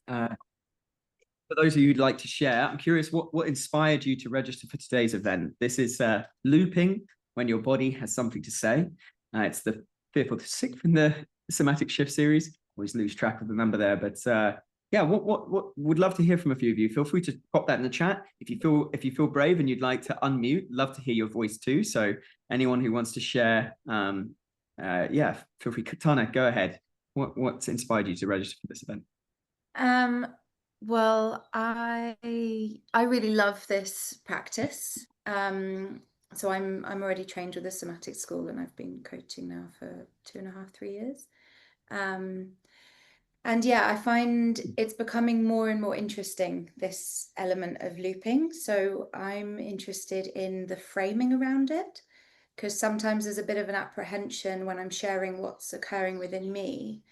Uh, for those of you who'd like to share, I'm curious what inspired you to register for today's event. This is looping when your body has something to say. It's the 5th or the 6th in the Somatic Shift Series. Always lose track of the number there, but yeah, what would love to hear from a few of you. Feel free to pop that in the chat. If you feel brave and you'd like to unmute, love to hear your voice too. So anyone who wants to share, yeah, feel free. Tana, go ahead. What's inspired you to register for this event? Well, I really love this practice. So I'm already trained with the Somatic School, and I've been coaching now for 2.5, 3 years. And yeah, I find it's becoming more and more interesting, this element of looping. So I'm interested in the framing around it, because sometimes there's a bit of an apprehension when I'm sharing what's occurring within me,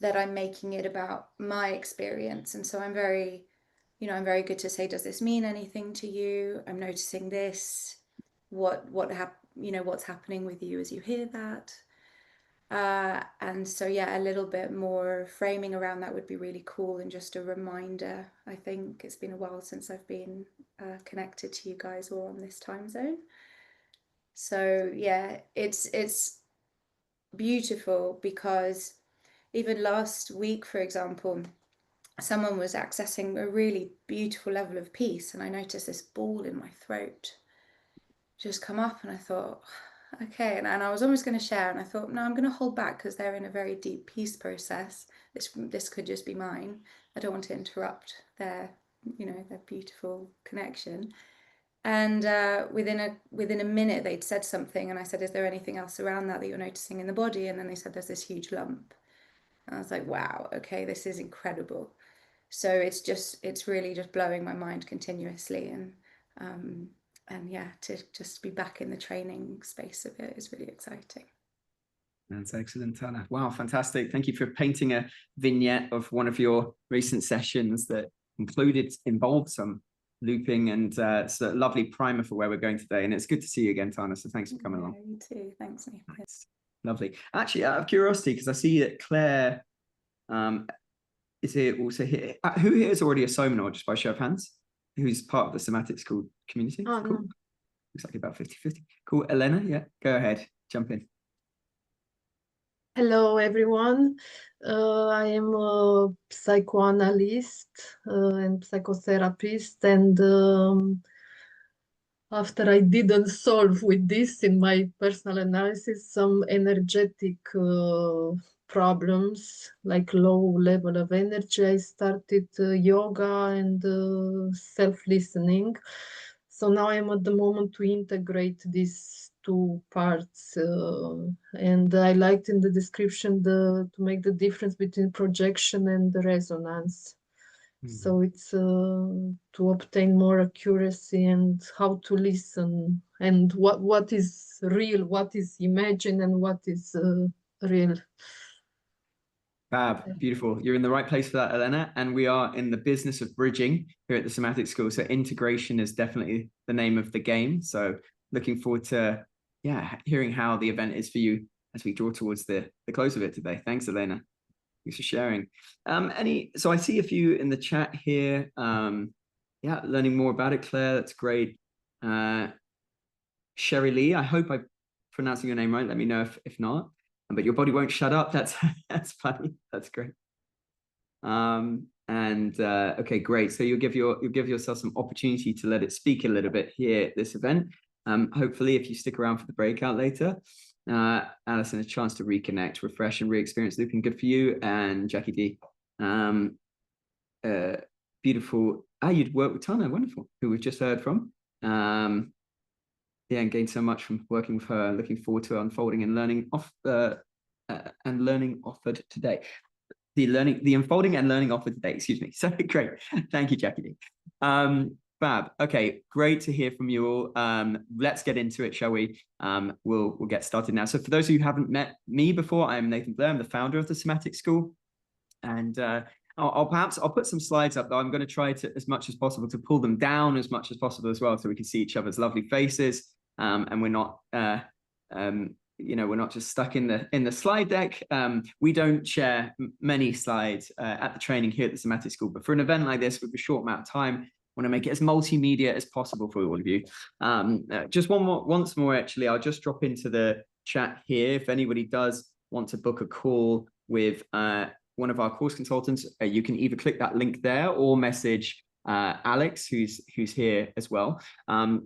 that I'm making it about my experience. And so I'm very good to say, does this mean anything to you? I'm noticing this. What's happening with you as you hear that? And so yeah, a little bit more framing around that would be really cool, and just a reminder. I think it's been a while since I've been connected to you guys all on this time zone. So yeah, it's beautiful, because even last week, for example, someone was accessing a really beautiful level of peace, and I noticed this ball in my throat just come up, and I thought, okay, and I was almost going to share, and I thought, no, I'm going to hold back, because they're in a very deep peace process. This could just be mine. I don't want to interrupt their beautiful connection. And within a minute, they'd said something, and I said, is there anything else around that you're noticing in the body? And then they said, there's this huge lump. And I was like, wow, okay, this is incredible. So it's really just blowing my mind continuously, and yeah, to just be back in the training space of it is really exciting. That's excellent, Tana. Wow, fantastic. Thank you for painting a vignette of one of your recent sessions that involved some looping, and it's a lovely primer for where we're going today. And it's good to see you again, Tana. So thanks for coming along. You too. Thanks, Nathan. Nice. Lovely. Actually, out of curiosity, because I see that Claire is here also here. Who here is already a Somatic, just by show of hands? Who's part of the Somatic School community? Oh, cool. no. Looks like about 50-50. Cool. Elena, yeah, go ahead. Jump in. Hello, everyone. I am a psychoanalyst and psychotherapist, and after I didn't solve with this in my personal analysis, some energetic problems, like low level of energy, I started yoga and self-listening. So now I'm at the moment to integrate these two parts, and I liked in the description to make the difference between projection and the resonance. So it's to obtain more accuracy, and how to listen, and what is real, what is imagined, and what is real. Fab, beautiful. You're in the right place for that, Elena. And we are in the business of bridging here at the Somatic School. So integration is definitely the name of the game. So looking forward to, yeah, hearing how the event is for you as we draw towards the close of it today. Thanks, Elena. Thanks for sharing. So I see a few in the chat here. Yeah, learning more about it, Claire. That's great. Sherry Lee, I hope I'm pronouncing your name right. Let me know if not. But your body won't shut up. That's funny. That's great. Okay, great. So you'll give yourself some opportunity to let it speak a little bit here at this event. Hopefully, if you stick around for the breakout later, Alison, a chance to reconnect, refresh, and re-experience looping. Good for you. And Jackie D, beautiful. You'd work with Tana, wonderful, who we've just heard from. Yeah, and gained so much from working with her. Looking forward to unfolding and learning offered today. The unfolding and learning offered today. Excuse me. So great. Thank you, Jackie D. Fab. Okay, great to hear from you all. Let's get into it, shall we? We'll get started now. So for those of you who haven't met me before, I'm Nathan Blair. I'm the founder of the Somatic School, and I'll put some slides up, though. I'm going to try to, as much as possible, to pull them down as much as possible as well, so we can see each other's lovely faces, and we're not we're not just stuck in the slide deck. We don't share many slides at the training here at the Somatic School, but for an event like this with a short amount of time, want to make it as multimedia as possible for all of you. Just once more, actually, I'll just drop into the chat here. If anybody does want to book a call with one of our course consultants, you can either click that link there or message Alex, who's here as well.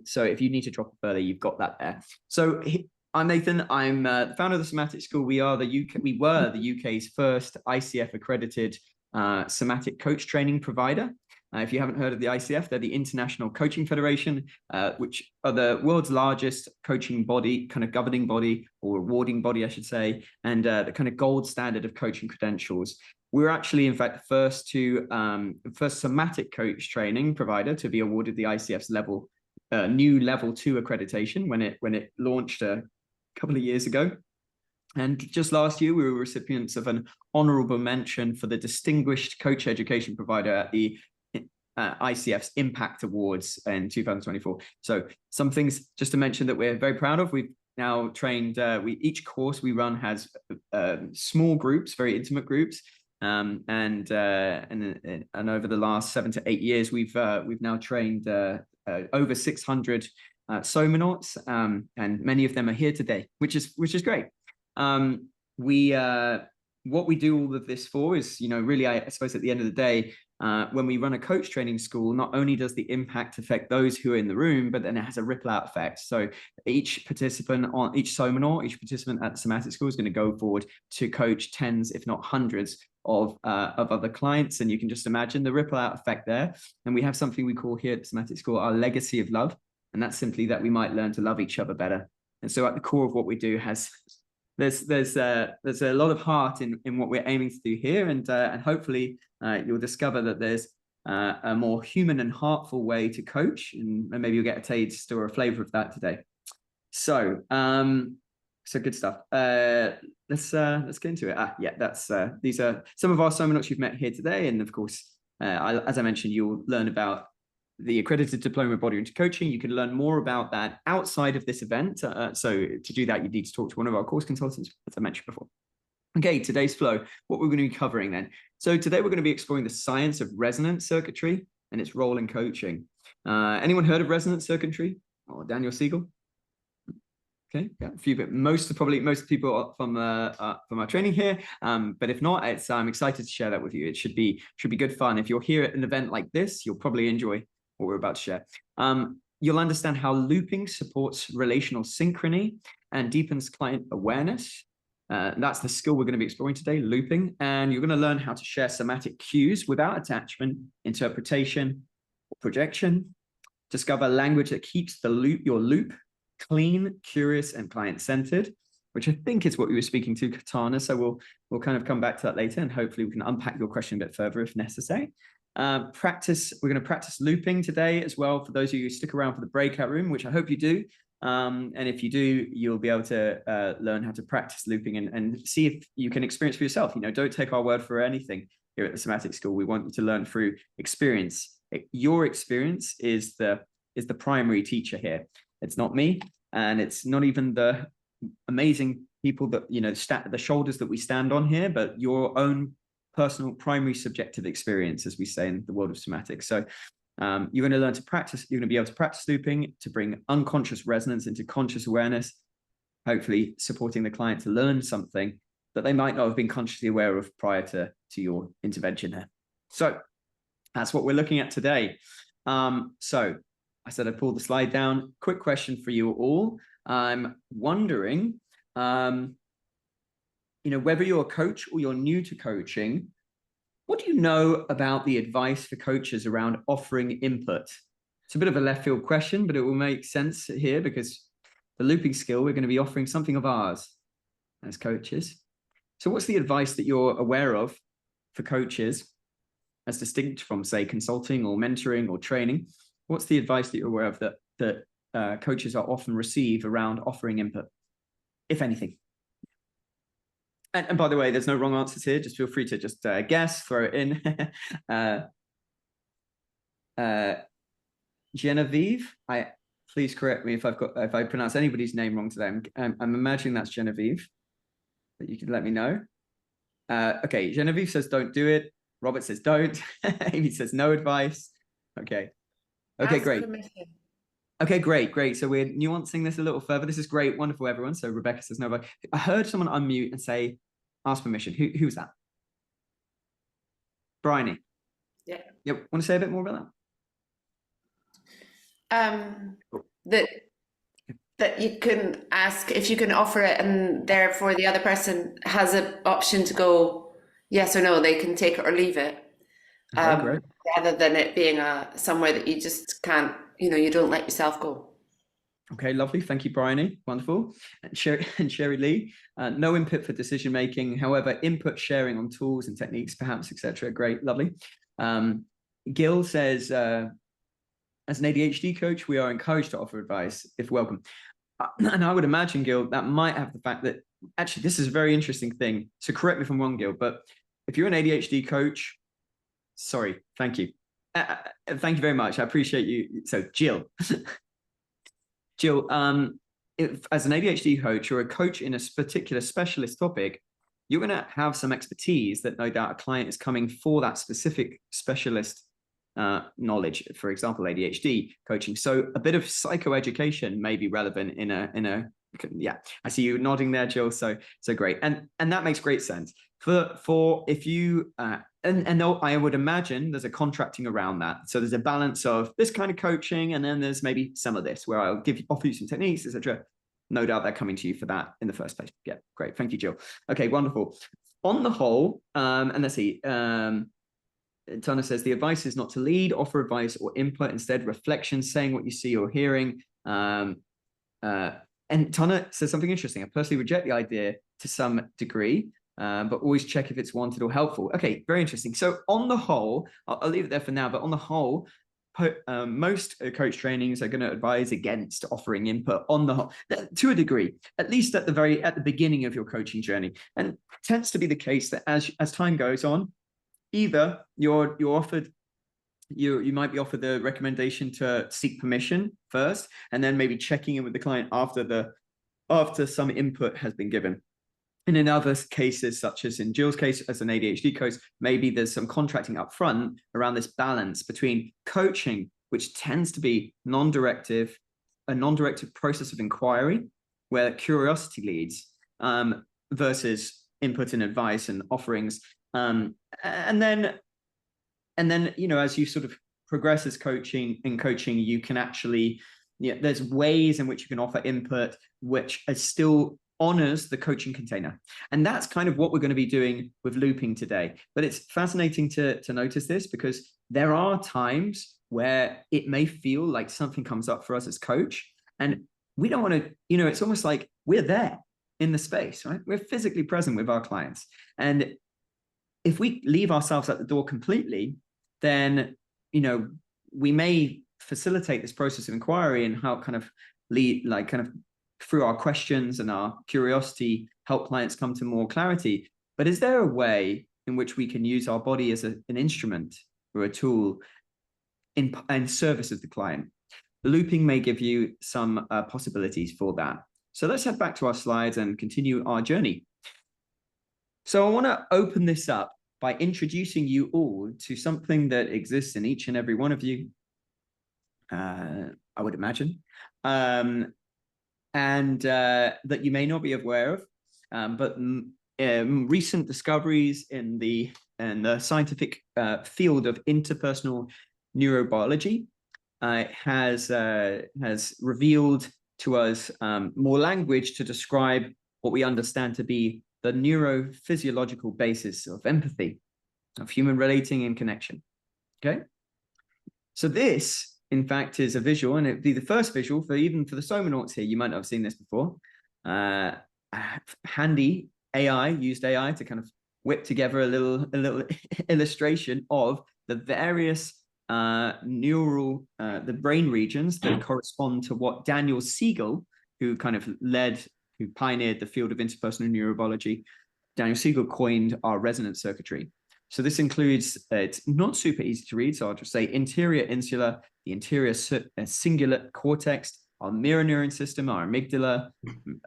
So if you need to drop it further, you've got that there. So I'm Nathan. I'm the founder of the Somatic School. We were the UK's first ICF accredited somatic coach training provider. If you haven't heard of the ICF, they're the International Coaching Federation, which are the world's largest coaching body, kind of governing body or rewarding body, I should say, and the kind of gold standard of coaching credentials. We're actually, in fact, the first somatic coach training provider to be awarded the ICF's new level 2 accreditation when it launched a couple of years ago. And just last year, we were recipients of an honorable mention for the distinguished coach education provider at the ICF's Impact Awards in 2024. So some things just to mention that we're very proud of. We've now trained, each course we run has small groups, very intimate groups. And over the last 7 to 8 years, we've now trained over 600 Somanauts, and many of them are here today, which is great. What we do all of this for is, really, I suppose at the end of the day, when we run a coach training school, not only does the impact affect those who are in the room, but then it has a ripple out effect. So each participant at the Somatic School is going to go forward to coach tens, if not hundreds, of other clients. And you can just imagine the ripple out effect there. And we have something we call here at the Somatic School our legacy of love. And that's simply that we might learn to love each other better. And so at the core of what we do there's a lot of heart in what we're aiming to do here, and hopefully you'll discover that there's a more human and heartful way to coach, and maybe you'll get a taste or a flavor of that today. So good stuff. Let's get into it. These are some of our Somanauts you've met here today, and of course, as I mentioned, you'll learn about the accredited diploma of body into coaching. You can learn more about that outside of this event. So to do that, you need to talk to one of our course consultants, as I mentioned before. Okay, today's flow, what we're going to be covering then. So today we're going to be exploring the science of resonance circuitry and its role in coaching. Anyone heard of resonance circuitry? Or Daniel Siegel? Okay, yeah, a few, but most people from our training here. But if not, I'm excited to share that with you. It should be good fun. If you're here at an event like this, you'll probably enjoy what we're about to share. You'll understand how looping supports relational synchrony and deepens client awareness. That's the skill we're going to be exploring today, looping. And you're going to learn how to share somatic cues without attachment, interpretation, or projection. Discover language that keeps your loop clean, curious, and client-centered, which I think is what we were speaking to, Katana. So we'll kind of come back to that later, and hopefully we can unpack your question a bit further if necessary. We're going to practice looping today as well for those of you who stick around for the breakout room, which I hope you do. And if you do, you'll be able to learn how to practice looping and see if you can experience for yourself. Don't take our word for anything here at the Somatic School. We want you to learn through experience. Your experience is the primary teacher here. It's not me, and it's not even the amazing people that, the shoulders that we stand on here, but your own personal primary subjective experience, as we say in the world of somatics. So you're going to learn to practice. You're going to be able to practice looping to bring unconscious resonance into conscious awareness, hopefully supporting the client to learn something that they might not have been consciously aware of prior to your intervention there. So that's what we're looking at today. So I said I'd pull the slide down. Quick question for you all. I'm wondering, whether you're a coach or you're new to coaching, what do you know about the advice for coaches around offering input? It's a bit of a left field question, but it will make sense here because the looping skill, we're going to be offering something of ours as coaches. So what's the advice that you're aware of for coaches as distinct from, say, consulting or mentoring or training? What's the advice that you're aware of that coaches are often receive around offering input, if anything? And by the way, there's no wrong answers here. Just feel free to just guess, throw it in. Genevieve, please correct me if I pronounce anybody's name wrong today. I'm imagining that's Genevieve, but you can let me know. Okay, Genevieve says don't do it. Robert says don't. Amy says no advice. Okay. Okay, Ask great. permission. Okay, great. So we're nuancing this a little further. This is great, wonderful, everyone. So Rebecca says no advice. I heard someone unmute and say, ask permission. Who's that? Bryony. Yeah. Yep. Want to say a bit more about that? That you can ask if you can offer it, and therefore the other person has an option to go yes or no. They can take it or leave it, great. rather than it being somewhere that you just can't. You don't let yourself go. Okay, lovely. Thank you, Bryony. Wonderful. And Sherry Lee, no input for decision making. However, input sharing on tools and techniques, perhaps, etc. Great, lovely. Gil says, as an ADHD coach, we are encouraged to offer advice if welcome. And I would imagine, Gil, that might have the fact that actually this is a very interesting thing. So correct me if I'm wrong, Gil, but if you're an ADHD coach, sorry, thank you. Thank you very much. I appreciate you. So Jill, if, as an ADHD coach or a coach in a particular specialist topic, you're going to have some expertise that no doubt a client is coming for that specific specialist knowledge, for example, ADHD coaching. So a bit of psychoeducation may be relevant in a yeah, I see you nodding there, Jill. So great. And that makes great sense for if you and I would imagine there's a contracting around that. So there's a balance of this kind of coaching, and then there's maybe some of this where I'll offer you some techniques, etc. No doubt they're coming to you for that in the first place. Yeah, great. Thank you, Jill. Okay, wonderful. On the whole, and let's see, Tana says the advice is not to lead, offer advice or input, instead reflection, saying what you see or hearing. And Tana says something interesting. I personally reject the idea to some degree, but always check if it's wanted or helpful. Okay, very interesting. So on the whole, I'll leave it there for now, but on the whole, most coach trainings are going to advise against offering input on the whole, to a degree, at least at the beginning of your coaching journey. And it tends to be the case that as time goes on, either you're offered, you might be offered the recommendation to seek permission first, and then maybe checking in with the client after some input has been given. And in other cases, such as in Jill's case, as an ADHD coach, maybe there's some contracting up front around this balance between coaching, which tends to be a non-directive process of inquiry, where curiosity leads, versus input and advice and offerings. And then, as you sort of progress as coaching, you can actually, there's ways in which you can offer input, which is still honors the coaching container. And that's kind of what we're going to be doing with looping today. But it's fascinating to notice this, because there are times where it may feel like something comes up for us as coach, and we don't want to, it's almost like we're there in the space, right? We're physically present with our clients. And if we leave ourselves at the door completely, then, we may facilitate this process of inquiry and how kind of through our questions and our curiosity, help clients come to more clarity. But is there a way in which we can use our body as an instrument or a tool in service of the client? Looping may give you some possibilities for that. So let's head back to our slides and continue our journey. So I want to open this up by introducing you all to something that exists in each and every one of you, I would imagine, and that you may not be aware of, but recent discoveries in the scientific field of interpersonal neurobiology has revealed to us more language to describe what we understand to be the neurophysiological basis of empathy, of human relating and connection. Okay, so this, in fact, is a visual, and it'd be the first visual for the Somanauts here. You might not have seen this before. Handy AI used AI to kind of whip together a little illustration of the various the brain regions that correspond to what Daniel Siegel, who pioneered the field of interpersonal neurobiology, Daniel Siegel coined our resonance circuitry. So this includes, it's not super easy to read, so I'll just say interior insula, the interior cingulate cortex, our mirror neuron system, our amygdala,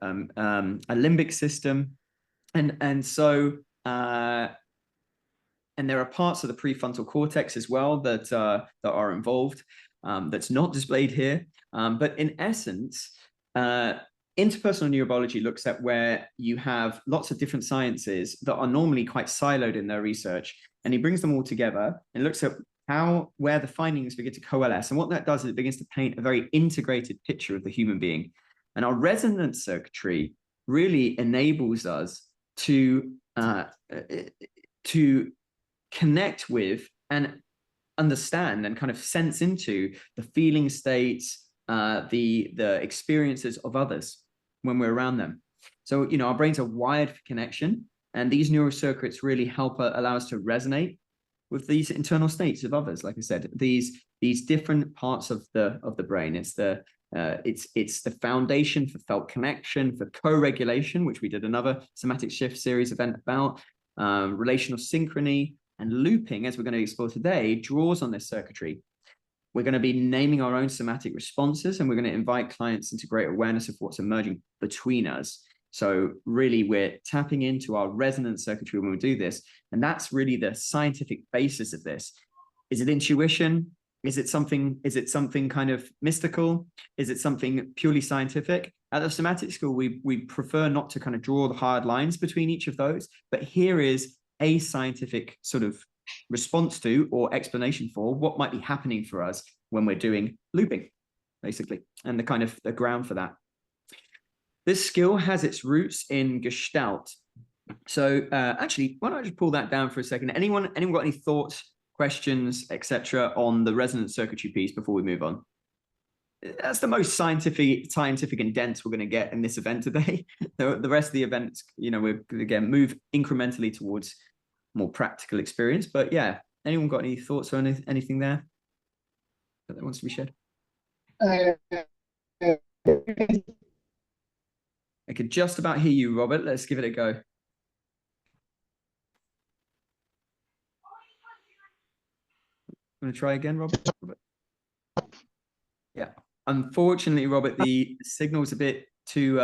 a limbic system. And so, and there are parts of the prefrontal cortex as well that are involved, that's not displayed here. But in essence, interpersonal neurobiology looks at where you have lots of different sciences that are normally quite siloed in their research, and he brings them all together and looks at where the findings begin to coalesce. And what that does is it begins to paint a very integrated picture of the human being. And our resonance circuitry really enables us to connect with and understand and kind of sense into the feeling states, the experiences of others when we're around them. So, our brains are wired for connection, and these neural circuits really help allow us to resonate with these internal states of others. Like I said, these different parts of the brain. It's the foundation for felt connection, for co-regulation, which we did another Somatic Shift Series event about, relational synchrony, and looping, as we're going to explore today, draws on this circuitry. We're going to be naming our own somatic responses, and we're going to invite clients into greater awareness of what's emerging between us. So really, we're tapping into our resonance circuitry when we do this. And that's really the scientific basis of this. Is it intuition? Is it something kind of mystical? Is it something purely scientific? At the Somatic School, we prefer not to kind of draw the hard lines between each of those, but here is a scientific sort of response to or explanation for what might be happening for us when we're doing looping, basically, and the ground for that. This skill has its roots in Gestalt. So actually, why don't I just pull that down for a second? Anyone got any thoughts, questions, etc., on the resonance circuitry piece before we move on? That's the most scientific and dense we're going to get in this event today. The rest of the events, we're going to again move incrementally towards more practical experience. But yeah, anyone got any thoughts or anything there that wants to be shared? I could just about hear you, Robert. Let's give it a go. Want to try again, Robert? Yeah. Unfortunately, Robert, the signal's a bit too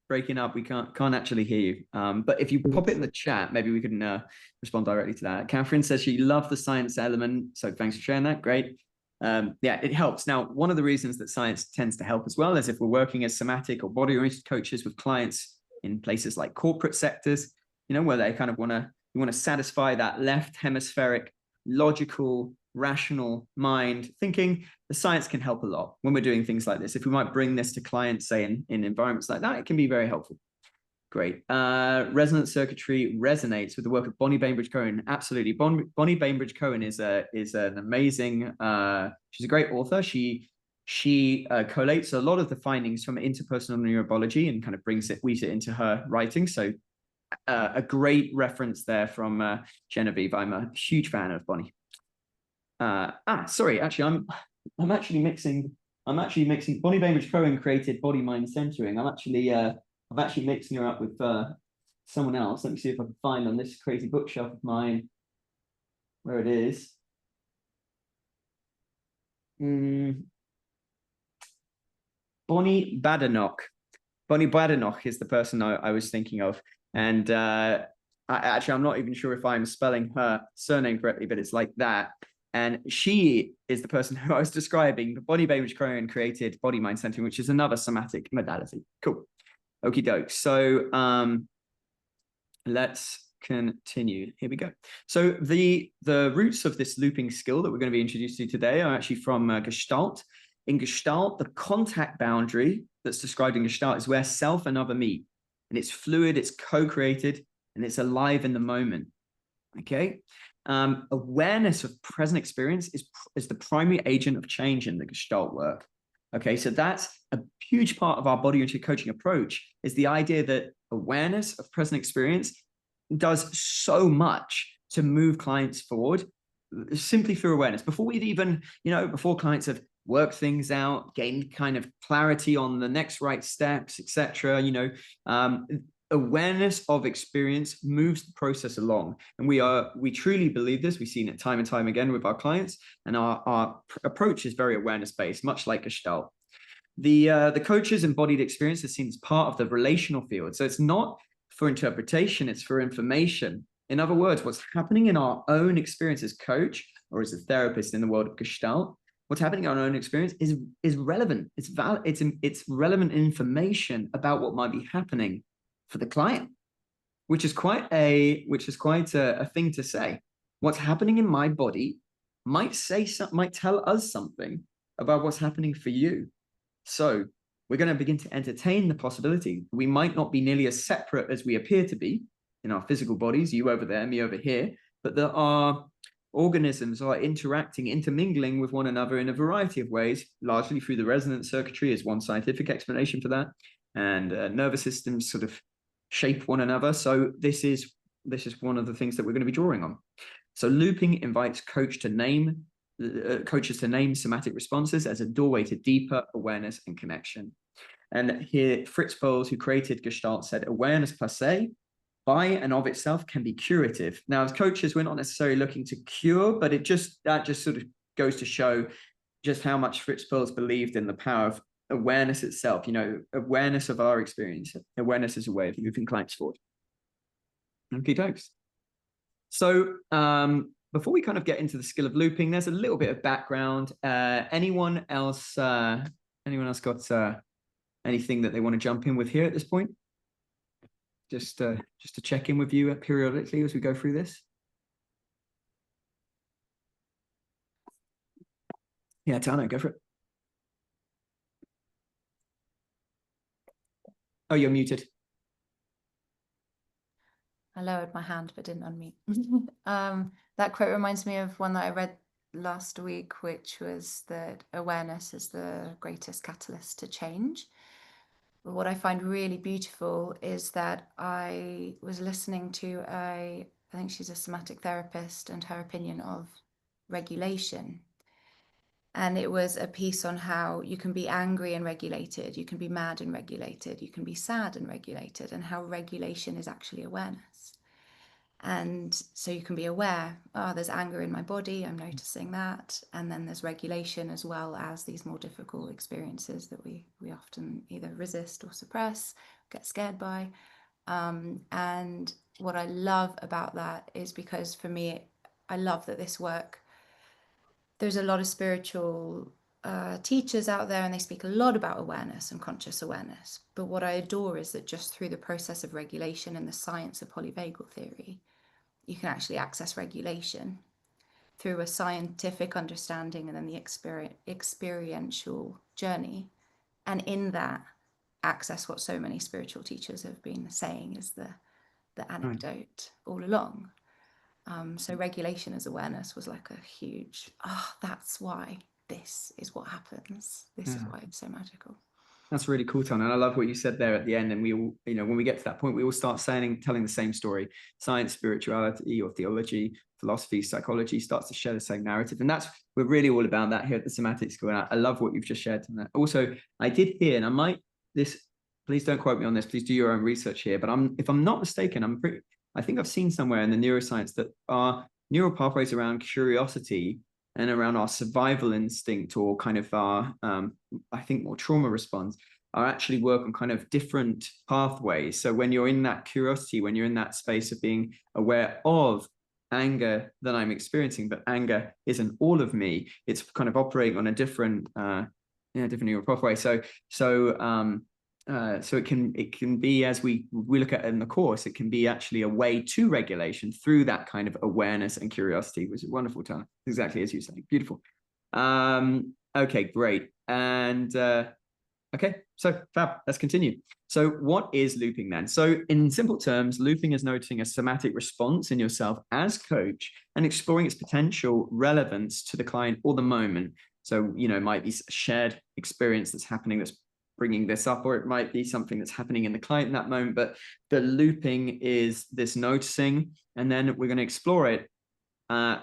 breaking up. We can't actually hear you. But if you pop it in the chat, maybe we can respond directly to that. Catherine says she loved the science element. So thanks for sharing that. Great. Yeah, it helps. Now, one of the reasons that science tends to help as well is if we're working as somatic or body-oriented coaches with clients in places like corporate sectors, where they kind of want to satisfy that left hemispheric, logical, rational mind thinking, the science can help a lot when we're doing things like this. If we might bring this to clients, say in environments like that, it can be very helpful. Great. Resonance circuitry resonates with the work of Bonnie Bainbridge-Cohen. Absolutely. Bonnie Bainbridge-Cohen is an amazing, she's a great author. She collates a lot of the findings from interpersonal neurobiology and kind of weaves it into her writing. So a great reference there from Genevieve. I'm a huge fan of Bonnie. Sorry, actually, I'm actually mixing Bonnie Bainbridge-Cohen created body mind centering. I'm actually mixing her up with someone else. Let me see if I can find on this crazy bookshelf of mine where it is. Bonnie Badenoch. Bonnie Badenoch is the person I was thinking of. And actually, I'm not even sure if I'm spelling her surname correctly, but it's like that. And she is the person who I was describing. Bonnie Bainbridge-Cohen created body mind centering, which is another somatic modality. Cool. Okie doke. So let's continue. Here we go. So the roots of this looping skill that we're going to be introduced to today are actually from Gestalt. In Gestalt, the contact boundary that's described in Gestalt is where self and other meet. And it's fluid, it's co-created, and it's alive in the moment. Okay. Awareness of present experience is the primary agent of change in the Gestalt work. Okay, so that's a huge part of our body-oriented coaching approach, is the idea that awareness of present experience does so much to move clients forward simply through awareness. Before we've even, before clients have worked things out, gained kind of clarity on the next right steps, etc., awareness of experience moves the process along. And we truly believe this. We've seen it time and time again with our clients, and our approach is very awareness based, much like Gestalt. The coach's embodied experience is seen as part of the relational field. So it's not for interpretation, it's for information. In other words, what's happening in our own experience as coach or as a therapist in the world of Gestalt, what's happening in our own experience is relevant. It's valid. It's relevant information about what might be happening for the client, which is quite a thing to say. What's happening in my body might tell us something about what's happening for you. So we're going to begin to entertain the possibility we might not be nearly as separate as we appear to be in our physical bodies, you over there, me over here, but that our organisms are intermingling with one another in a variety of ways, largely through the resonance circuitry is one scientific explanation for that, and nervous systems sort of shape one another. So this is one of the things that we're going to be drawing on. So looping invites coaches to name somatic responses as a doorway to deeper awareness and connection. And here, Fritz Perls, who created Gestalt, said, awareness per se, by and of itself, can be curative. Now, as coaches, we're not necessarily looking to cure, but that just sort of goes to show just how much Fritz Perls believed in the power of awareness itself, awareness of our experience. Awareness is a way of moving clients forward. Okay, thanks. So before we kind of get into the skill of looping, there's a little bit of background. Anyone else got anything that they want to jump in with here at this point? Just to check in with you periodically as we go through this. Yeah, Tano, go for it. Oh, you're muted. I lowered my hand but didn't unmute. That quote reminds me of one that I read last week, which was that awareness is the greatest catalyst to change. But what I find really beautiful is that I was listening to I think she's a somatic therapist, and her opinion of regulation. And it was a piece on how you can be angry and regulated, you can be mad and regulated, you can be sad and regulated, and how regulation is actually awareness. And so you can be aware, oh, there's anger in my body, I'm noticing that. And then there's regulation, as well as these more difficult experiences that we often either resist or suppress, get scared by. And what I love about that is, because for me, I love that this work, there's a lot of spiritual teachers out there, and they speak a lot about awareness and conscious awareness. But what I adore is that just through the process of regulation and the science of polyvagal theory, you can actually access regulation through a scientific understanding and then the experiential journey. And in that, access what so many spiritual teachers have been saying is the anecdote all along. So regulation as awareness was like a huge, that's why this is what happens. This is why it's so magical. That's really cool, Ton. And I love what you said there at the end. And we all, when we get to that point, we all start telling the same story. Science, spirituality, or theology, philosophy, psychology starts to share the same narrative. And we're really all about that here at the Somatic School. And I love what you've just shared on that. Also, I did hear, and please don't quote me on this, please do your own research here, but if I'm not mistaken, I think I've seen somewhere in the neuroscience that our neural pathways around curiosity and around our survival instinct, or kind of our, I think more trauma response, are actually work on kind of different pathways. So when you're in that curiosity, when you're in that space of being aware of anger that I'm experiencing, but anger isn't all of me, it's kind of operating on a different neural pathway. So it can be, as we look at it in the course, it can be actually a way to regulation through that kind of awareness and curiosity, which is wonderful, Tana. Exactly as you say. Beautiful. Okay, great. And okay, so fab, let's continue. So what is looping then? So in simple terms, looping is noticing a somatic response in yourself as coach and exploring its potential relevance to the client or the moment. So, it might be a shared experience that's happening that's bringing this up, or it might be something that's happening in the client in that moment. But the looping is this noticing, and then we're going to explore it and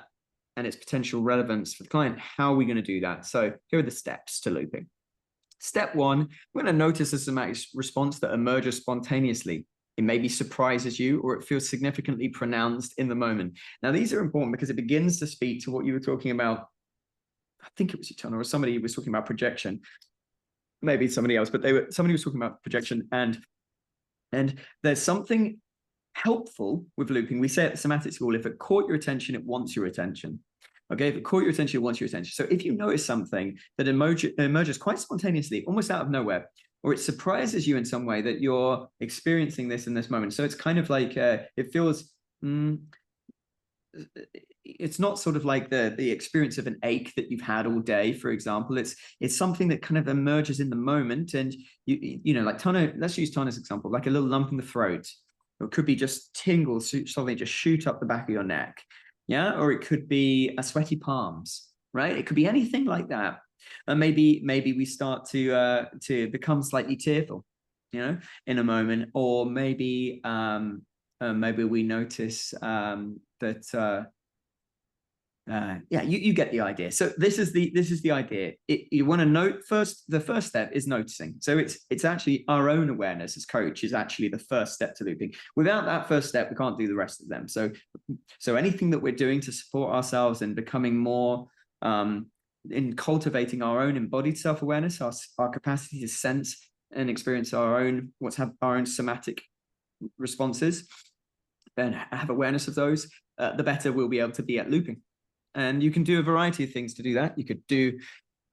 its potential relevance for the client. How are we going to do that? So here are the steps to looping. Step one, we're going to notice a somatic response that emerges spontaneously. It maybe surprises you, or it feels significantly pronounced in the moment. Now, these are important because it begins to speak to what you were talking about. I think it was Utana or somebody was talking about projection. maybe somebody else, but somebody was talking about projection, and there's something helpful with looping. We say at the Somatic School, if it caught your attention, it wants your attention. Okay, if it caught your attention, it wants your attention. So if you notice something that emerges quite spontaneously, almost out of nowhere, or it surprises you in some way that you're experiencing this in this moment. So it's kind of like, it feels, it's not sort of like the experience of an ache that you've had all day, for example. It's something that kind of emerges in the moment. And, you know, like Tana, let's use Tana's example, like a little lump in the throat. Or it could be just tingles, something just shoot up the back of your neck. Yeah, or it could be a sweaty palms, right? It could be anything like that. And maybe we start to become slightly tearful, you know, in a moment, or maybe we notice that yeah, you get the idea. So this is the idea. You want to note first. The first step is noticing. So it's actually our own awareness as coach is actually the first step to looping. Without that first step, we can't do the rest of them. So anything that we're doing to support ourselves in becoming more in cultivating our own embodied self-awareness, our capacity to sense and experience our own somatic responses, and have awareness of those, the better we'll be able to be at looping. And you can do a variety of things to do that. You could do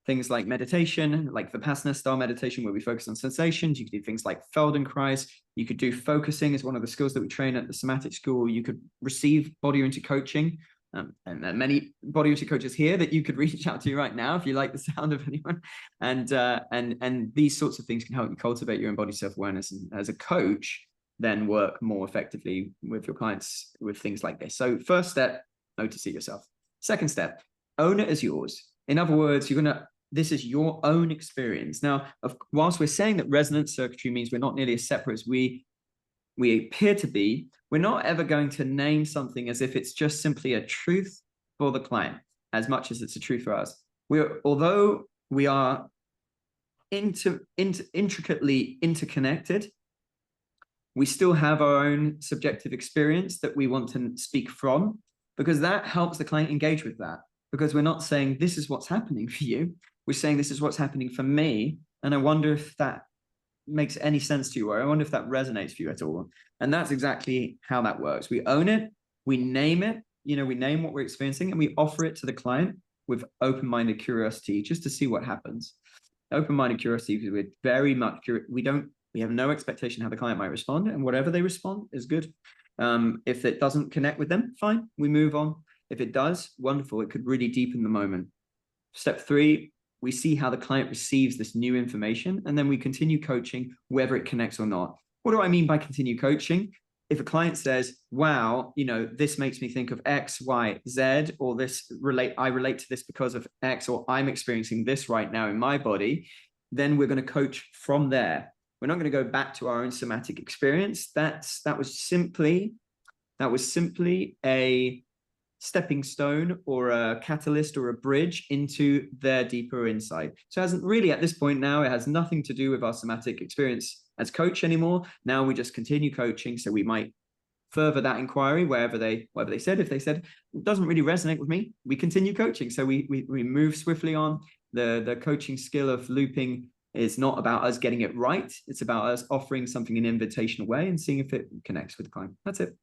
things like meditation, like Vipassana style meditation, where we focus on sensations. You could do things like Feldenkrais. You could do focusing as one of the skills that we train at the Somatic School. You could receive body-oriented coaching. And there are many body-oriented coaches here that you could reach out to right now if you like the sound of anyone. And these sorts of things can help you cultivate your embodied self-awareness. And as a coach, then work more effectively with your clients with things like this. So first step, notice it yourself. Second step, own it as yours. In other words, this is your own experience. Now, whilst we're saying that resonance circuitry means we're not nearly as separate as we appear to be, we're not ever going to name something as if it's just simply a truth for the client, as much as it's a truth for us. Although we are intricately interconnected, we still have our own subjective experience that we want to speak from, because that helps the client engage with that. Because we're not saying this is what's happening for you. We're saying this is what's happening for me. And I wonder if that makes any sense to you, or I wonder if that resonates for you at all. And that's exactly how that works. We own it, we name it, we name what we're experiencing, and we offer it to the client with open-minded curiosity just to see what happens. Open-minded curiosity, because we're very much curious. We have no expectation how the client might respond, and whatever they respond is good. If it doesn't connect with them, fine, we move on. If it does, wonderful, it could really deepen the moment. Step 3, we see how the client receives this new information, and then we continue coaching whether it connects or not. What do I mean by continue coaching? If a client says, wow, this makes me think of X, Y, Z, or I relate to this because of X, or I'm experiencing this right now in my body, then we're going to coach from there. We're not going to go back to our own somatic experience. That was simply a stepping stone or a catalyst or a bridge into their deeper insight. So it hasn't really, at this point now, it has nothing to do with our somatic experience as coach anymore. Now we just continue coaching. So we might further that inquiry whatever they said. If they said it doesn't really resonate with me, we continue coaching. So we move swiftly on. The coaching skill of looping is not about us getting it right. It's about us offering something in an invitational way and seeing if it connects with the client. That's it.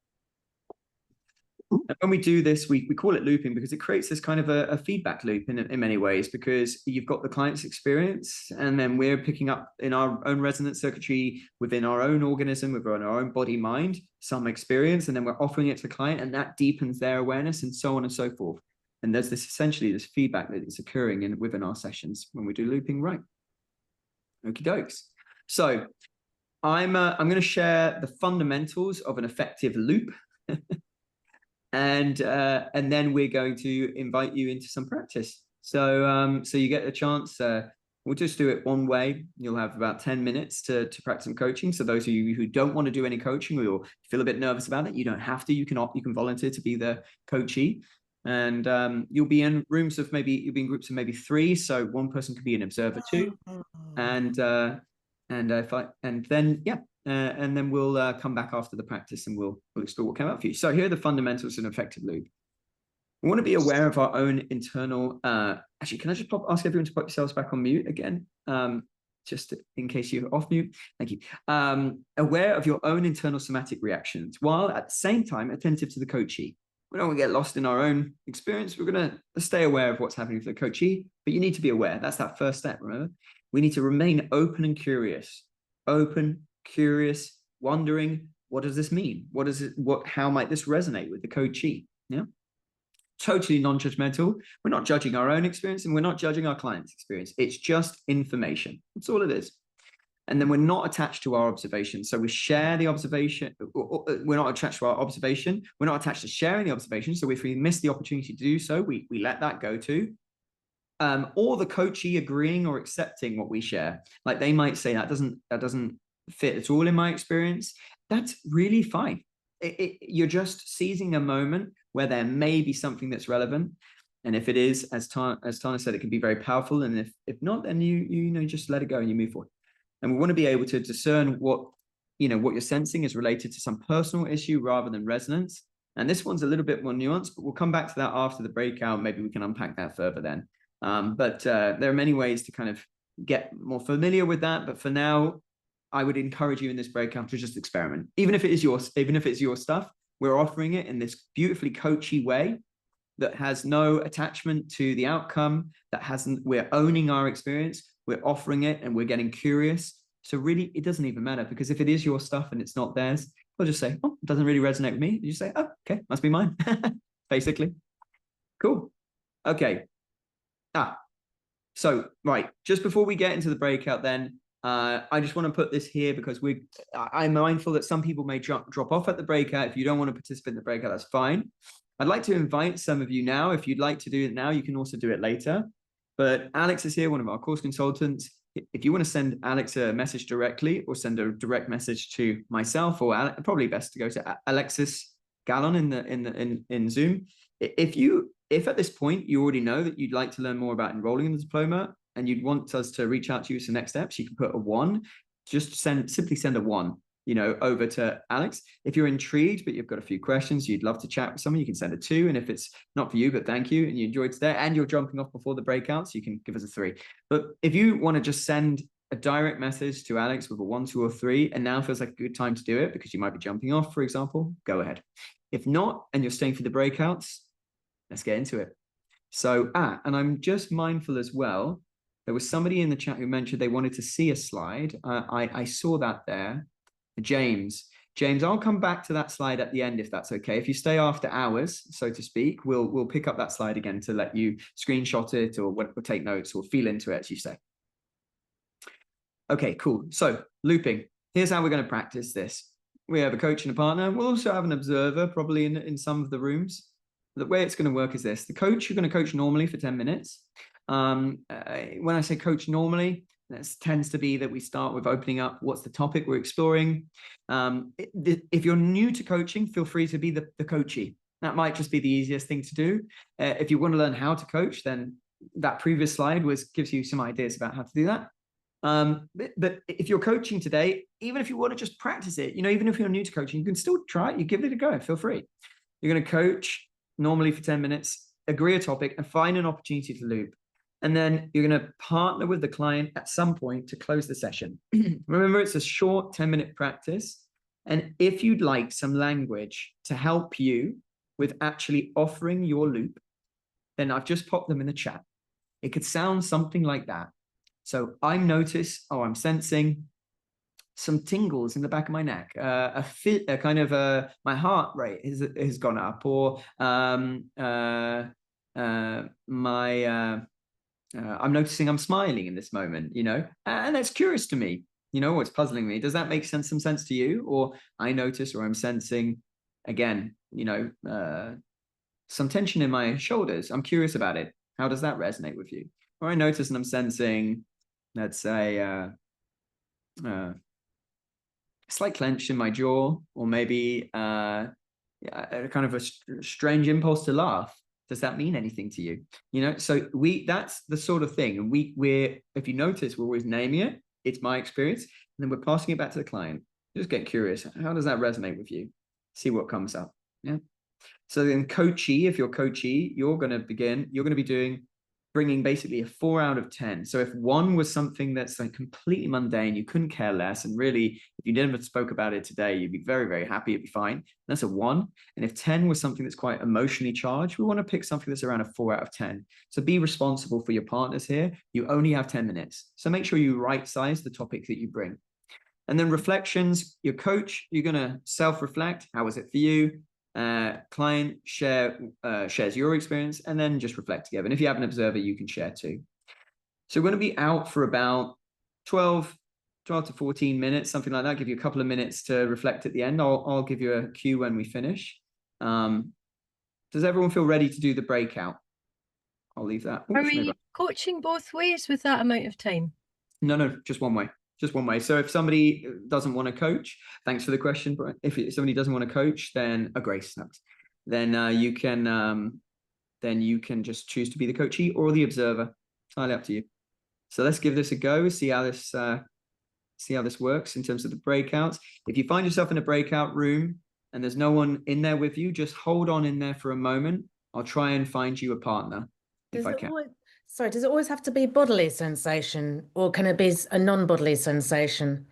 And when we do this, we call it looping because it creates this kind of a feedback loop in many ways, because you've got the client's experience, and then we're picking up in our own resonance circuitry within our own organism, within our own body mind, some experience, and then we're offering it to the client, and that deepens their awareness, and so on and so forth. And there's essentially this feedback that is occurring within our sessions when we do looping right. Okie dokes. So I'm going to share the fundamentals of an effective loop. And then we're going to invite you into some practice. So you get a chance. We'll just do it one way. You'll have about 10 minutes to practice some coaching. So those of you who don't want to do any coaching or feel a bit nervous about it, you don't have to. You can volunteer to be the coachee. And you'll be in groups of maybe 3. So one person could be an observer too. And then we'll come back after the practice and we'll explore what came out for you. So here are the fundamentals of an effective loop. We want to be aware of our own internal, actually, can I just ask everyone to put yourselves back on mute again? just in case you're off mute. Thank you. Aware of your own internal somatic reactions, while at the same time attentive to the coachee. We don't want to get lost in our own experience. We're going to stay aware of what's happening for the coachee, but you need to be aware. That's that first step, remember? We need to remain open and curious. Open, curious, wondering, what does this mean? How might this resonate with the coachee? Yeah. Totally non-judgmental. We're not judging our own experience and we're not judging our client's experience. It's just information. That's all it is. And then we're not attached to our observation. So we share the observation. We're not attached to our observation. We're not attached to sharing the observation. So if we miss the opportunity to do so, we let that go too. Or the coachee agreeing or accepting what we share. Like they might say that doesn't fit at all in my experience. That's really fine. You're just seizing a moment where there may be something that's relevant. And if it is, as Tana said, it can be very powerful. And if not, then you just let it go and you move forward. And we want to be able to discern what you're sensing is related to some personal issue rather than resonance. And this one's a little bit more nuanced, but we'll come back to that after the breakout. Maybe we can unpack that further then. But there are many ways to kind of get more familiar with that. But for now, I would encourage you in this breakout to just experiment. Even if it's your stuff, we're offering it in this beautifully coachy way that has no attachment to the outcome, we're owning our experience. We're offering it and we're getting curious. So really, it doesn't even matter, because if it is your stuff and it's not theirs, they'll just say, oh, it doesn't really resonate with me. You say, oh, okay, must be mine, basically. Cool. Okay. So, right, just before we get into the breakout then, I just want to put this here because I'm mindful that some people may drop off at the breakout. If you don't want to participate in the breakout, that's fine. I'd like to invite some of you now. If you'd like to do it now, you can also do it later. But Alex is here, one of our course consultants. If you want to send Alex a message directly or send a direct message to myself, or probably best to go to Alexis Gallon in Zoom. If at this point you already know that you'd like to learn more about enrolling in the diploma and you'd want us to reach out to you for some next steps, you can put a 1. Just simply send a 1. Over to Alex. If you're intrigued, but you've got a few questions, you'd love to chat with someone, you can send a 2. And if it's not for you, but thank you, and you enjoyed today, and you're jumping off before the breakouts, you can give us a 3. But if you want to just send a direct message to Alex with a 1, 2, or 3, and now feels like a good time to do it because you might be jumping off, for example, go ahead. If not, and you're staying for the breakouts, let's get into it. So, and I'm just mindful as well, there was somebody in the chat who mentioned they wanted to see a slide. I saw that there. James, I'll come back to that slide at the end if that's okay. If you stay after hours, so to speak, we'll pick up that slide again to let you screenshot it or take notes or feel into it, as you say. Okay, cool. So looping. Here's how we're going to practice this. We have a coach and a partner. We'll also have an observer probably in some of the rooms. The way it's going to work is this. The coach, you're going to coach normally for 10 minutes. When I say coach normally, that tends to be that we start with opening up what's the topic we're exploring. If you're new to coaching, feel free to be the coachee. That might just be the easiest thing to do. If you want to learn how to coach, then that previous slide gives you some ideas about how to do that. But if you're coaching today, even if you want to just practice it, even if you're new to coaching, you can still try it. You give it a go. Feel free. You're going to coach normally for 10 minutes, agree a topic, and find an opportunity to loop. And then you're going to partner with the client at some point to close the session. Remember, it's a short 10-minute practice. And if you'd like some language to help you with actually offering your loop, then I've just popped them in the chat. It could sound something like that. So I'm sensing some tingles in the back of my neck, my heart rate has gone up, or I'm noticing I'm smiling in this moment, and that's curious to me, it's puzzling me. Does that make some sense to you? Or I notice, or I'm sensing, again, some tension in my shoulders. I'm curious about it. How does that resonate with you? Or I notice and I'm sensing, let's say, a slight clench in my jaw, or maybe a kind of a strange impulse to laugh. Does that mean anything to you? So that's the sort of thing. And we're, if you notice, we're always naming it. It's my experience. And then we're passing it back to the client. Just get curious. How does that resonate with you? See what comes up. Yeah. So then if you're coachee, you're going to be doing, bringing basically a 4 out of 10. So if 1 was something that's like completely mundane, you couldn't care less, and really, if you never spoke about it today, you'd be very, very happy, it'd be fine. That's a 1. And if 10 was something that's quite emotionally charged, we want to pick something that's around a 4 out of 10. So be responsible for your partners here. You only have 10 minutes. So make sure you right size the topic that you bring. And then reflections, your coach, you're going to self-reflect. How was it for you? Client shares your experience, and then just reflect together. And if you have an observer, you can share too. So we're going to be out for about 12 to 14 minutes, something like that. Give you a couple of minutes to reflect at the end. I'll give you a cue when we finish. Does everyone feel ready to do the breakout? I'll leave that. Are we coaching both ways with that amount of time? No, just one way. Just one way. So if somebody doesn't want to coach, thanks for the question, Brian. If somebody doesn't want to coach, then Grace, then you can just choose to be the coachee or the observer. Entirely up to you. So let's give this a go. See how this works in terms of the breakouts. If you find yourself in a breakout room and there's no one in there with you, just hold on in there for a moment. I'll try and find you a partner if I can. Sorry, does it always have to be bodily sensation, or can it be a non-bodily sensation?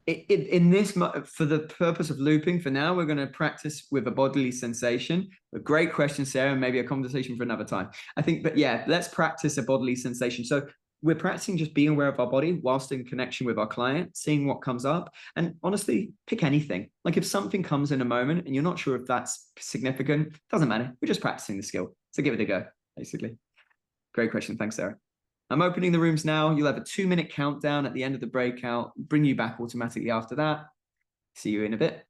In this, for the purpose of looping, for now, we're going to practice with a bodily sensation. A great question, Sarah, and maybe a conversation for another time. I think, but yeah, let's practice a bodily sensation. So we're practicing just being aware of our body whilst in connection with our client, seeing what comes up. And honestly, pick anything. Like if something comes in a moment and you're not sure if that's significant, doesn't matter. We're just practicing the skill. So give it a go, basically. Great question. Thanks, Sarah. I'm opening the rooms now. You'll have a 2-minute countdown at the end of the breakout. Bring you back automatically after that. See you in a bit.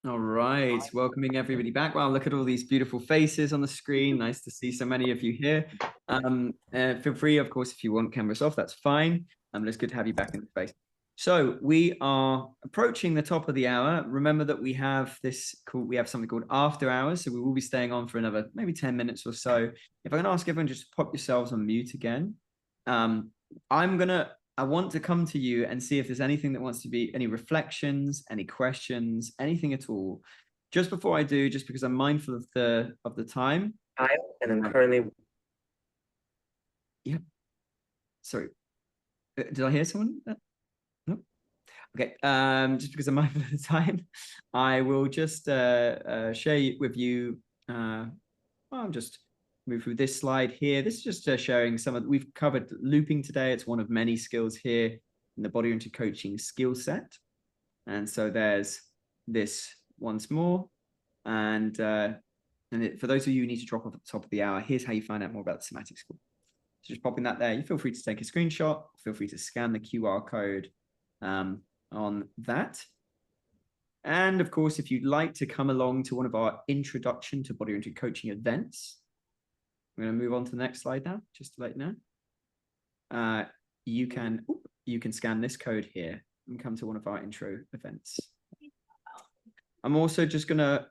All right, welcoming everybody back. Wow, look at all these beautiful faces on the screen. Nice to see so many of you here. Feel free, of course, if you want cameras off, that's fine. It's good to have you back in the space. So we are approaching the top of the hour. Remember that we have something called after hours. So we will be staying on for another maybe 10 minutes or so. If I can ask everyone just to pop yourselves on mute again. I want to come to you and see if there's anything that wants to be any reflections, any questions, anything at all. Just before I do, just because I'm mindful of the time. And I'm currently. Yeah. Sorry. Did I hear someone? No. Okay. Just because I'm mindful of the time, I will just share with you. I'll just move through this slide here. This is just showing we've covered looping today. It's one of many skills here in the body-oriented coaching skill set. And so there's this once more. And for those of you who need to drop off at the top of the hour, here's how you find out more about the Somatic School. So just popping that there. You feel free to take a screenshot. Feel free to scan the QR code on that. And of course, if you'd like to come along to one of our introduction to body-oriented coaching events, I'm going to move on to the next slide now, just to let you know. You can scan this code here and come to one of our intro events. I'm also just going to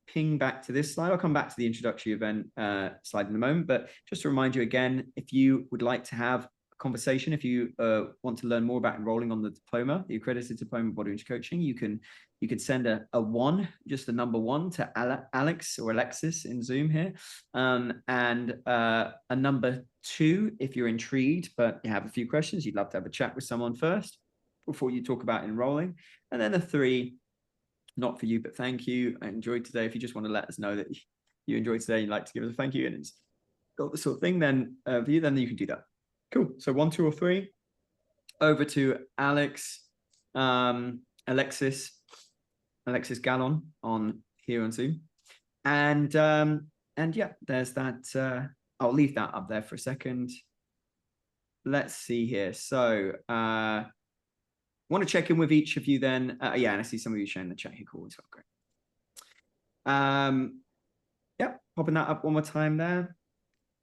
ping back to this slide. I'll come back to the introductory event slide in a moment, but just to remind you again, if you would like to have a conversation, if you want to learn more about enrolling on the diploma, the accredited diploma of body-oriented coaching, you can send a 1, just the number 1 to Alex or Alexis in Zoom here, and a number 2 if you're intrigued but you have a few questions, you'd love to have a chat with someone first before you talk about enrolling, and then a 3, not for you but thank you, I enjoyed today. If you just want to let us know that you enjoyed today, you'd like to give us a thank you, and it's got the sort of thing, then for you, then you can do that. Cool. So 1, 2, or 3. Over to Alex, Alexis Gallon on here on Zoom, and yeah, there's that. I'll leave that up there for a second. Let's see here. So want to check in with each of you then. Yeah, and I see some of you sharing the chat here. Cool as well. Great. Yeah, popping that up one more time there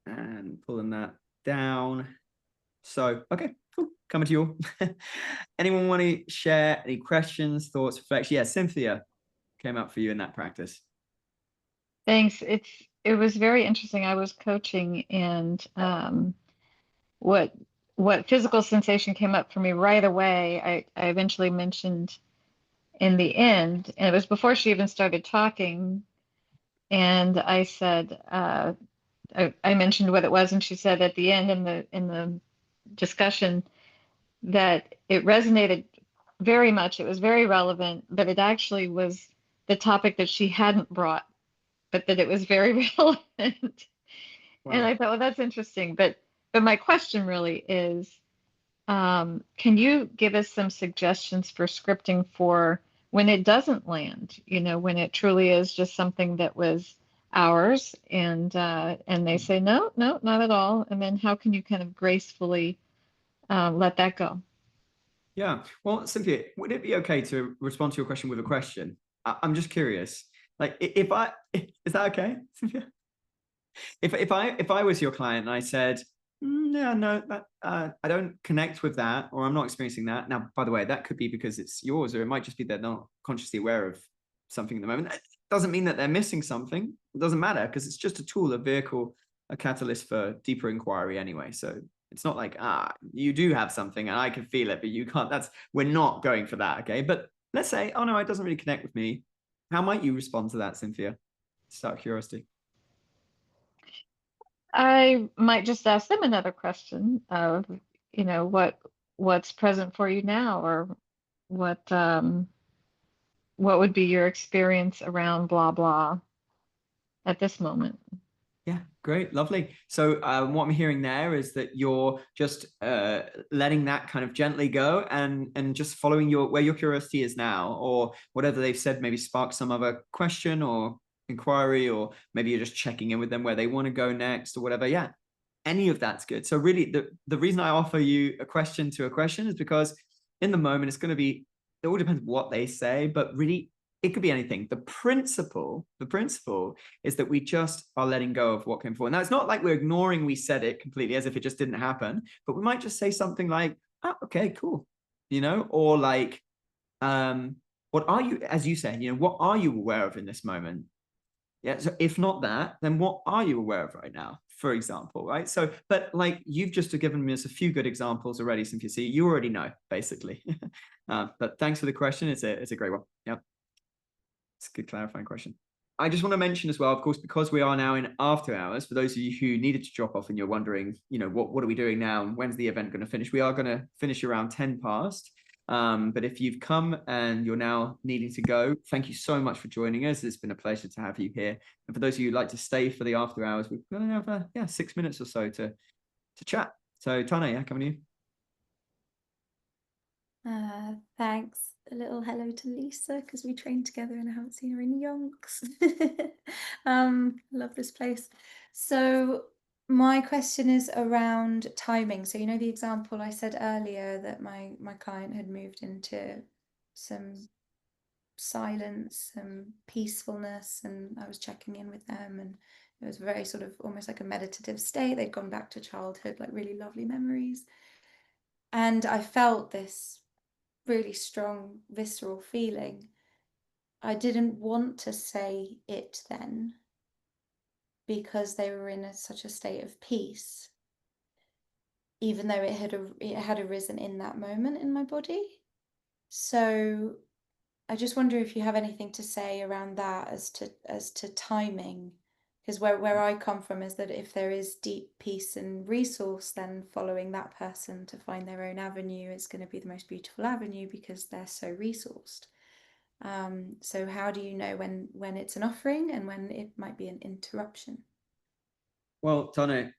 and pulling that down. So okay, cool. Coming to you all. Anyone want to share any questions, thoughts, reflections? Yeah, Cynthia came up for you in that practice. Thanks. It was very interesting. I was coaching, and what physical sensation came up for me right away, I eventually mentioned in the end, and it was before she even started talking, And I said, I mentioned what it was, and she said at the end in the discussion that it resonated very much. It was very relevant, but it actually was the topic that she hadn't brought, but that it was very relevant. Wow. And I thought, well, that's interesting. But my question really is, can you give us some suggestions for scripting for when it doesn't land, you know, when it truly is just something that was ours and they say, no, not at all. And then how can you kind of gracefully let that go? Yeah. Well, Cynthia, would it be okay to respond to your question with a question? I'm just curious. Like, is that okay, Cynthia? If I was your client and I said, yeah, no, that I don't connect with that, or I'm not experiencing that. Now, by the way, that could be because it's yours, or it might just be they're not consciously aware of something at the moment. It doesn't mean that they're missing something. It doesn't matter, because it's just a tool, a vehicle, a catalyst for deeper inquiry anyway. So it's not like, you do have something and I can feel it, but you can't. We're not going for that, okay? But let's say, oh no, it doesn't really connect with me. How might you respond to that, Cynthia? Just out of curiosity. I might just ask them another question of, you know, what's present for you now, or what would be your experience around blah blah at this moment? Yeah, great, lovely. So what I'm hearing there is that you're just letting that kind of gently go and just following where your curiosity is now, or whatever they've said maybe spark some other question or inquiry, or maybe you're just checking in with them where they want to go next or whatever. Yeah, any of that's good. So really the reason I offer you a question to a question is because in the moment it's going to be, it all depends what they say, but really it could be anything. The principle is that we just are letting go of what came before. Now, it's not like we're ignoring we said it completely as if it just didn't happen, but we might just say something like, oh, okay, cool. You know, or like, what are you, as you say, you know, what are you aware of in this moment? Yeah. So if not that, then what are you aware of right now, for example, right? So, but like you've just given us a few good examples already, Cynthia. So you already know, basically. But thanks for the question. It's a great one. Yeah. It's a good clarifying question. I just want to mention as well, of course, because we are now in after hours, for those of you who needed to drop off and you're wondering, you know, what are we doing now and when's the event going to finish? We are going to finish around 10 past. But if you've come and you're now needing to go, thank you so much for joining us. It's been a pleasure to have you here. And for those of you who'd like to stay for the after hours, we're going to have 6 minutes or so to chat. So Tana, yeah, coming to you. Thanks. A little hello to Lisa, because we trained together and I haven't seen her in yonks. Love this place. So my question is around timing. So, you know, the example I said earlier that my client had moved into some silence and peacefulness, and I was checking in with them, and it was very sort of almost like a meditative state. They'd gone back to childhood, like really lovely memories. And I felt this really strong visceral feeling. I didn't want to say it then because they were in such a state of peace, even though it had arisen in that moment in my body. So I just wonder if you have anything to say around that as to timing, because where I come from is that if there is deep peace and resource, then following that person to find their own avenue is going to be the most beautiful avenue because they're so resourced. So how do you know when it's an offering and when it might be an interruption? Well, Tana,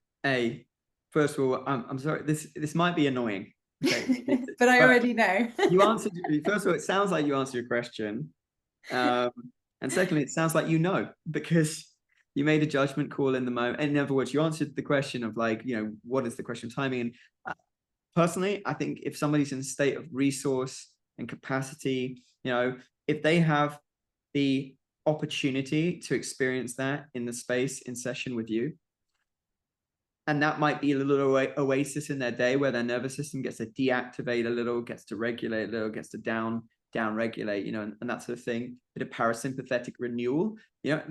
first of all, I'm sorry, this might be annoying. Okay. But I already know. You answered, first of all, it sounds like you answered your question. And secondly, it sounds like you know, because you made a judgment call in the moment. In other words, you answered the question of like, you know, what is the question of timing? And personally, I think if somebody's in a state of resource and capacity, you know, if they have the opportunity to experience that in the space in session with you, and that might be a little oasis in their day where their nervous system gets to deactivate a little, gets to regulate a little, gets to down regulate, you know, and that sort of thing. Bit of parasympathetic renewal, you know,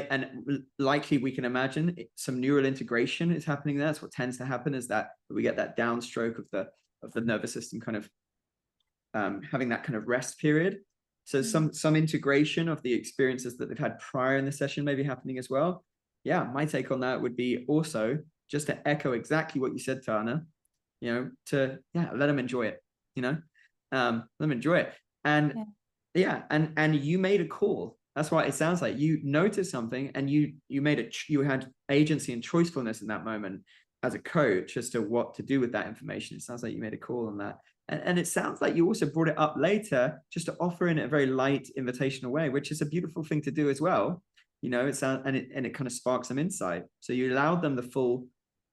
and likely we can imagine some neural integration is happening there. That's what tends to happen, is that we get that downstroke of the nervous system kind of having that kind of rest period. So some integration of the experiences that they've had prior in the session maybe happening as well. Yeah, my take on that would be also just to echo exactly what you said, Tana, you know, to let them enjoy it, you know, let them enjoy it. And and you made a call. That's why it sounds like you noticed something and you had agency and choicefulness in that moment as a coach as to what to do with that information. It sounds like you made a call on that. And it sounds like you also brought it up later just to offer in a very light invitational way, which is a beautiful thing to do as well. You know, it kind of sparks some insight. So you allowed them the full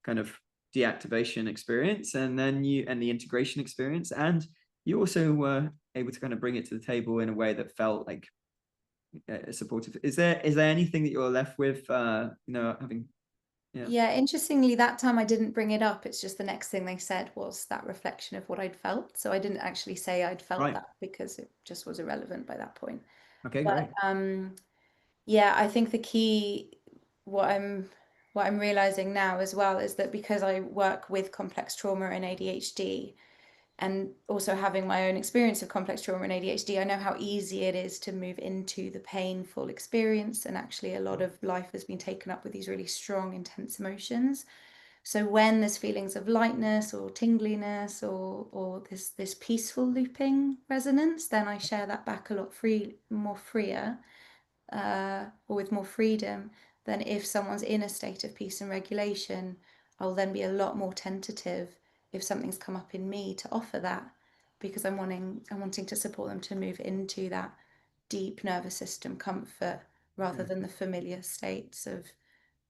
kind of deactivation experience and then the integration experience. And you also were able to kind of bring it to the table in a way that felt like supportive. Is there anything that you're left with, you know, having? Yeah, interestingly, that time I didn't bring it up. It's just the next thing they said was that reflection of what I'd felt. So I didn't actually say I'd felt that because it just was irrelevant by that point. Okay, but, great. Yeah, I think the key, what I'm realizing now as well, is that because I work with complex trauma and ADHD, and also having my own experience of complex trauma and ADHD, I know how easy it is to move into the painful experience. And actually a lot of life has been taken up with these really strong, intense emotions. So when there's feelings of lightness or tingliness or this peaceful looping resonance, then I share that back a lot more freer, or with more freedom than if someone's in a state of peace and regulation. I'll then be a lot more tentative if something's come up in me to offer that, because I'm wanting to support them to move into that deep nervous system comfort rather than the familiar states of,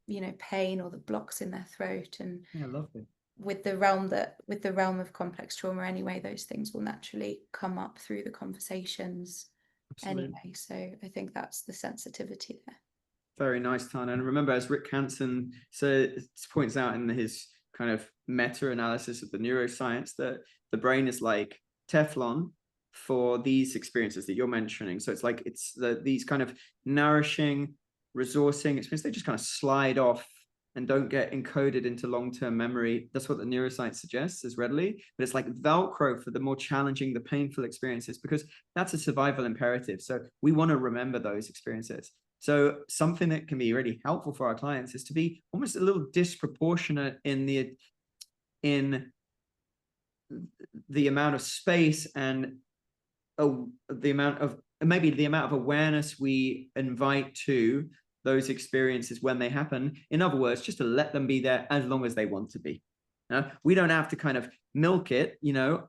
you know, pain or the blocks in their throat. And lovely. With the realm of complex trauma anyway, those things will naturally come up through the conversations. Absolutely. Anyway, so I think that's the sensitivity there. Very nice, Tana. And remember, as Rick Hansen points out in his kind of meta-analysis of the neuroscience, that the brain is like Teflon for these experiences that you're mentioning. So it's like these kind of nourishing, resourcing experiences, they just kind of slide off and don't get encoded into long-term memory. That's what the neuroscience suggests as readily, but it's like Velcro for the more challenging, the painful experiences, because that's a survival imperative. So we want to remember those experiences. So something that can be really helpful for our clients is to be almost a little disproportionate in the amount of space and the amount of awareness we invite to those experiences when they happen. In other words, just to let them be there as long as they want to be. We don't have to kind of milk it, you know,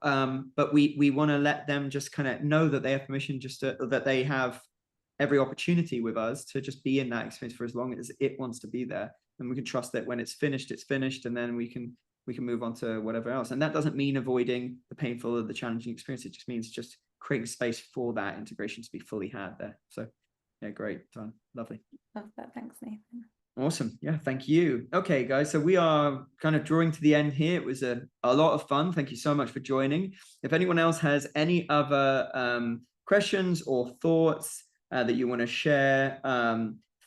but we want to let them just kind of know that they have permission, that they have every opportunity with us to just be in that experience for as long as it wants to be there. And we can trust that when it's finished, and then we can move on to whatever else. And that doesn't mean avoiding the painful or the challenging experience. It just means just creating space for that integration to be fully had there. So yeah, great. Lovely. Love that. Thanks, Nathan. Awesome. Yeah, thank you. Okay, guys, so we are kind of drawing to the end here. It was a lot of fun. Thank you so much for joining. If anyone else has any other questions or thoughts that you want to share,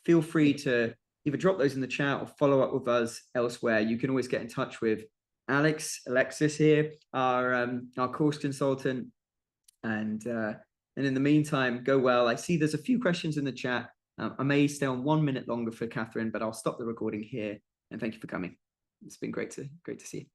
feel free to either drop those in the chat or follow up with us elsewhere. You can always get in touch with Alexis here, our course consultant. And in the meantime, go well. I see there's a few questions in the chat. I may stay on 1 minute longer for Catherine, but I'll stop the recording here. And thank you for coming. It's been great to see you.